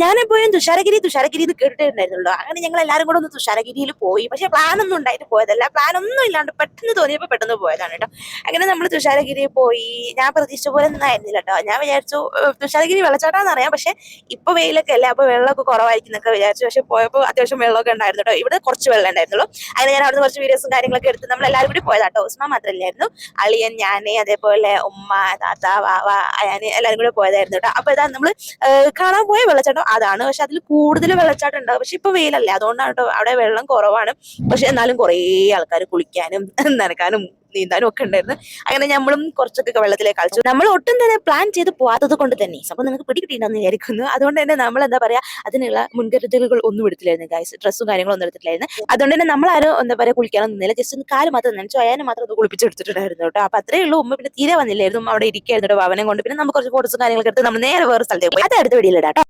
ഞാനെപ്പോഴും തുഷാരഗിരി എന്ന് കേട്ടിട്ടുണ്ടായിരുന്നുള്ളൂ. അങ്ങനെ ഞങ്ങൾ എല്ലാവരും കൂടെ ഒന്ന് തുഷാരഗിരിയിൽ പോയി. പക്ഷെ പ്ലാനൊന്നും ഉണ്ടായിട്ട് പോയതല്ല. പ്ലാനൊന്നും ഇല്ലാണ്ട് പെട്ടെന്ന് തോന്നിയപ്പോൾ പെട്ടെന്ന് പോയതാണ് കേട്ടോ. അങ്ങനെ നമ്മൾ തുഷാരഗിരിയിൽ പോയി. ഞാൻ പ്രതീക്ഷിച്ച പോലെ ഒന്നും ആയിരുന്നില്ല കേട്ടോ. ഞാൻ വിചാരിച്ചു തുഷാരഗിരി വെള്ളച്ചാട്ടമാണെന്ന് അറിയാം. പക്ഷെ ഇപ്പൊ വെയിലൊക്കെ അല്ലേ, അപ്പൊ വെള്ളമൊക്കെ കുറവായിരിക്കും എന്നൊക്കെ വിചാരിച്ചു. പക്ഷെ പോയപ്പോൾ അത്യാവശ്യം വെള്ളമൊക്കെ ഉണ്ടായിരുന്നു കേട്ടോ. ഇവിടെ കുറച്ച് വെള്ളം ഉണ്ടായിരുന്നുള്ളൂ. അങ്ങനെ ഞാൻ അവിടുന്ന് കുറച്ച് വീഡിയോസും കാര്യങ്ങളൊക്കെ എടുത്ത് നമ്മൾ എല്ലാവരും കൂടി പോയതാട്ടോ. ഉസ്മാൻ മാത്രമല്ലായിരുന്നു, അളിയൻ, ഞാന്, അതേപോലെ ഉമ്മ, താത്ത, വാവ, ഞാൻ എല്ലാവരും കൂടെ പോയതായിരുന്നു കേട്ടോ. അപ്പൊ ഇതാ നമ്മൾ കാണാൻ പോയ വെള്ളച്ചാട്ടം അതാണ്. പക്ഷെ അതിൽ കൂടുതൽ വെള്ളച്ചാട്ടം ഉണ്ടാവും. പക്ഷെ ഇപ്പൊ വെയിലല്ലേ, അതുകൊണ്ടാണ് കേട്ടോ അവിടെ വെള്ളം കുറവാണ്. പക്ഷെ എന്നാലും കുറേ ആൾക്കാർ കുളിക്കാനും നനക്കാനും നീന്താനും ഒക്കെ ഉണ്ടായിരുന്നു. അങ്ങനെ നമ്മളും കുറച്ചൊക്കെ വെള്ളത്തിലേക്ക് കളിച്ചു. നമ്മൾ ഒട്ടും തന്നെ പ്ലാൻ ചെയ്ത് പോകാത്തത് കൊണ്ട് തന്നെ സംഭവം നിങ്ങൾക്ക് പിടികിട്ടിയിട്ടുണ്ടെന്ന് വിചാരിക്കുന്നു. അതുകൊണ്ട് തന്നെ നമ്മൾ എന്താ പറയാ, അതിനുള്ള മുൻകരുതലുകൾ ഒന്നും എടുത്തില്ലായിരുന്നു ഗൈസ്. ഡ്രസ്സും കാര്യങ്ങളും ഒന്നും എടുത്തിട്ടില്ലായിരുന്നു. അതുകൊണ്ട് തന്നെ നമ്മളാരും എന്താ പറയാ കുളിക്കാനൊന്നും നിന്നില്ല. ജസ്റ്റ് ഒന്ന് കാല് മാത്രം നനച്ചു, അയാനെ മാത്രം ഒന്ന് കുളിപ്പിച്ചെടുത്തിട്ടുണ്ടായിരുന്നു കേട്ടോ. അപ്പൊ അത്രേ ഉള്ളൂ. ഉമ്മ പിന്നെ തീരെ വന്നില്ലായിരുന്നു, അവിടെ ഇരിക്കായിരുന്നു കേട്ടോ അവനെ കൊണ്ട്. പിന്നെ നമുക്ക് കുറച്ച് ഫോട്ടോസും കാര്യങ്ങളൊക്കെ എടുത്ത് നമ്മൾ നേരെ വേറെ സ്ഥലത്തേക്ക് പോയി. അത് അടുത്ത വീഡിയോയിൽ ഇടാം.